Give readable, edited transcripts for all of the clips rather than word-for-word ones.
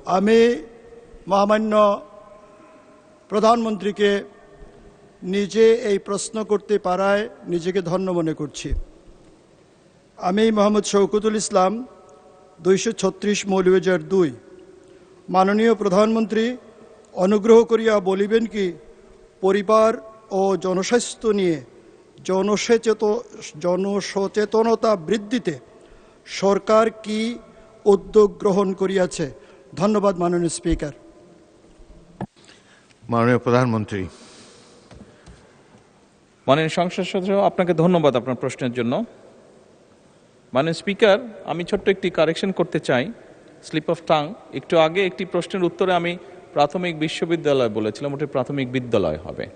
আমি মহামান্য প্রধানমন্ত্রীকে নিজে এই প্রশ্ন করতে পারায় নিজেকে ধন্য মনে করছি। আমি মোহাম্মদ শওকতুল ইসলাম 236 মাননীয় প্রধানমন্ত্রী অনুগ্রহ করিয়া বলিবেন কি পরিবার ও জনস্বাস্থ্য নিয়ে জনসচেতনতা বৃদ্ধিতে সরকার কি উদ্যোগ গ্রহণ করিয়াছে? ধন্যবাদ মাননীয় স্পিকার। মাননীয় প্রধানমন্ত্রী। মাননীয় সংসদ সদস্য, আপনাকে ধন্যবাদ আপনার প্রশ্নের জন্য। মাননীয় স্পিকার, আমি ছোট্ট একটি কারেকশন করতে চাই, স্লিপ অফ টাং। একটু আগে একটি প্রশ্নের উত্তরে আমি প্রাথমিক বিশ্ববিদ্যালয় বলেছিলাম, ওটি প্রাথমিক বিদ্যালয় হবে।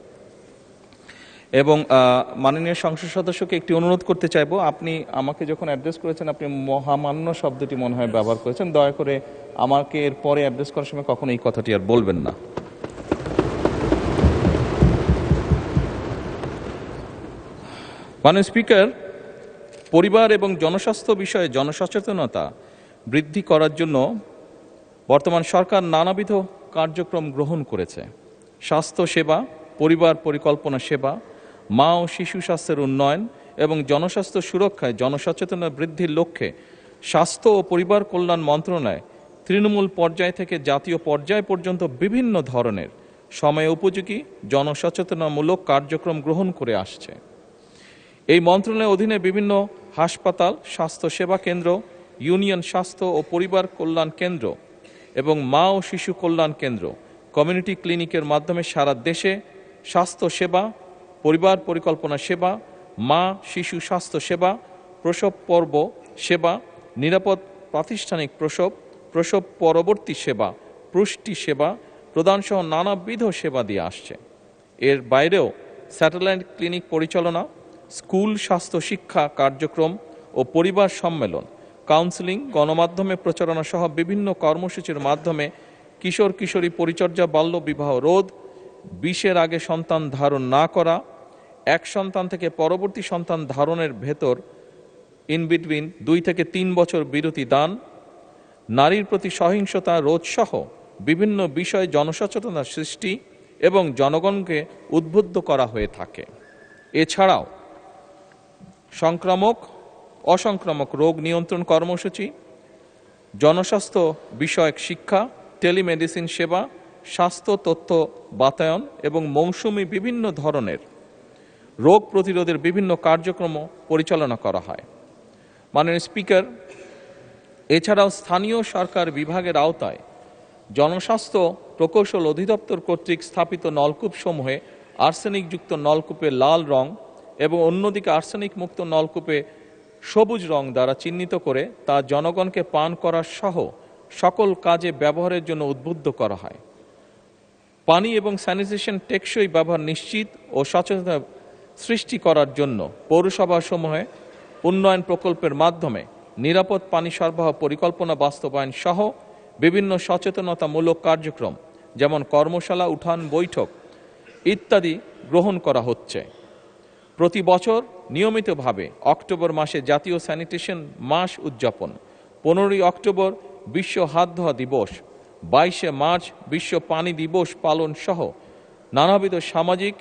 এবং মাননীয় সংসদ সদস্যকে একটি অনুরোধ করতে চাইবো, আপনি আমাকে যখন অ্যাড্রেস করেছেন আপনি মহামান্য শব্দটি মনে হয় ব্যবহার করেছেন। দয়া করে আমাকে এর পরে অ্যাড্রেস করার সময় কখনো এই কথাটি আর বলবেন না। মাননীয় স্পিকার, পরিবার এবং জনস্বাস্থ্য বিষয়ে জনসচেতনতা বৃদ্ধি করার জন্য বর্তমান সরকার নানাবিধ কার্যক্রম গ্রহণ করেছে। স্বাস্থ্য সেবা, পরিবার পরিকল্পনা সেবা, মা ও শিশু স্বাস্থ্যের উন্নয়ন এবং জনস্বাস্থ্য সুরক্ষায় জনসচেতনতা বৃদ্ধির লক্ষ্যে স্বাস্থ্য ও পরিবার কল্যাণ মন্ত্রণালয় তৃণমূল পর্যায় থেকে জাতীয় পর্যায় পর্যন্ত বিভিন্ন ধরনের সময় উপযোগী জনসচেতনামূলক কার্যক্রম গ্রহণ করে আসছে। এই মন্ত্রণালয়ের অধীনে বিভিন্ন হাসপাতাল, স্বাস্থ্য সেবা কেন্দ্র, ইউনিয়ন স্বাস্থ্য ও পরিবার কল্যাণ কেন্দ্র এবং মা ও শিশু কল্যাণ কেন্দ্র, কমিউনিটি ক্লিনিকের মাধ্যমে সারা দেশে স্বাস্থ্য সেবা, পরিবার পরিকল্পনা সেবা, মা শিশু স্বাস্থ্য সেবা, প্রসব পর্ব সেবা, নিরাপদ প্রাতিষ্ঠানিক প্রসব, প্রসব পরবর্তী সেবা, পুষ্টি সেবা প্রদানসহ নানাবিধ সেবা দিয়ে আসছে। এর বাইরেও স্যাটেলাইট ক্লিনিক পরিচালনা, স্কুল স্বাস্থ্য শিক্ষা কার্যক্রম ও পরিবার সম্মেলন, কাউন্সেলিং, গণমাধ্যমে প্রচারণা সহ বিভিন্ন কর্মসূচির মাধ্যমে কিশোর কিশোরী পরিচর্যা, বাল্য বিবাহ রোধ, 20-এর আগে সন্তান ধারণ না করা, এক সন্তান থেকে পরবর্তী সন্তান ধারণের ভেতর ইন বিটুইন 2 থেকে 3 বছর বিরতি দান, নারীর প্রতি সহিংসতা রোধ সহ বিভিন্ন বিষয়ে জনসচেতনতা সৃষ্টি এবং জনগণকে উদ্বুদ্ধ করা হয়ে থাকে। এছাড়াও সংক্রামক অসংক্রামক রোগ নিয়ন্ত্রণ কর্মসূচি, জনস্বাস্থ্য বিষয়ক শিক্ষা, টেলিমেডিসিন সেবা, স্বাস্থ্য তথ্য বাতায়ন এবং মৌসুমি বিভিন্ন ধরনের রোগ প্রতিরোধের বিভিন্ন কার্যক্রম পরিচালনা করা হয়। মাননীয় স্পিকার, এছাড়াও স্থানীয় সরকার বিভাগের আওতায় জনস্বাস্থ্য প্রকৌশল অধিদপ্তর কর্তৃক স্থাপিত নলকূপসমূহে আর্সেনিকযুক্ত নলকূপে লাল রং এবং অন্যদিকে আর্সেনিক মুক্ত নলকূপে সবুজ রং দ্বারা চিহ্নিত করে তা জনগণকে পান করার সহ সকল কাজে ব্যবহারের জন্য উদ্বুদ্ধ করা হয়। পানি এবং স্যানিটেশন টেকসই ব্যবহার নিশ্চিত ও সচেতনতা সৃষ্টি করার জন্য পৌরসভাসমূহে উন্নয়ন প্রকল্পের মাধ্যমে নিরাপদ পানি সরবরাহ পরিকল্পনা বাস্তবায়ন সহ বিভিন্ন সচেতনতামূলক কার্যক্রম যেমন কর্মশালা, উঠান বৈঠক ইত্যাদি গ্রহণ করা হচ্ছে। প্রতি বছর নিয়মিতভাবে অক্টোবর মাসে জাতীয় স্যানিটেশন মাস উদযাপন, 15ই অক্টোবর বিশ্ব হাত ধোয়া দিবস, 22শে মার্চ বিশ্ব পানি দিবস পালন সহ নানাবিধ সামাজিক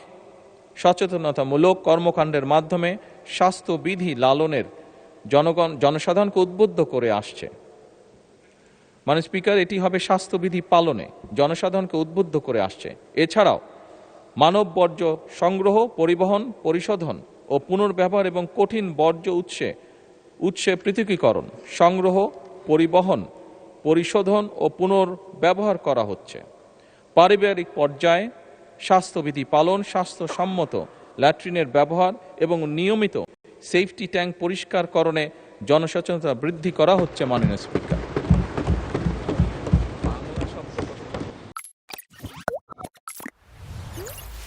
সচেতনতামূলক কর্মকাণ্ডের মাধ্যমে স্বাস্থ্যবিধি লালনের জনসাধারণকে উদ্বুদ্ধ করে আসছে। মানে স্পিকার, এটি হবে স্বাস্থ্যবিধি পালনে জনসাধারণকে উদ্বুদ্ধ করে আসছে। এছাড়াও মানব বর্জ্য সংগ্রহ, পরিবহন, পরিশোধন ও পুনর্ব্যবহার এবং কঠিন বর্জ্য উৎসে পৃথকীকরণ, সংগ্রহ, পরিবহন, পরিশোধন ও পুনর্ব্যবহার করা হচ্ছে। পারিবারিক পর্যায়ে স্বাস্থ্যবিধি পালন, স্বাস্থ্যসম্মত ল্যাট্রিনের ব্যবহার এবং নিয়মিত সেফটি ট্যাঙ্ক পরিষ্কারকরণে জনসচেতনতা বৃদ্ধি করা হচ্ছে। মাননীয় স্পিকার।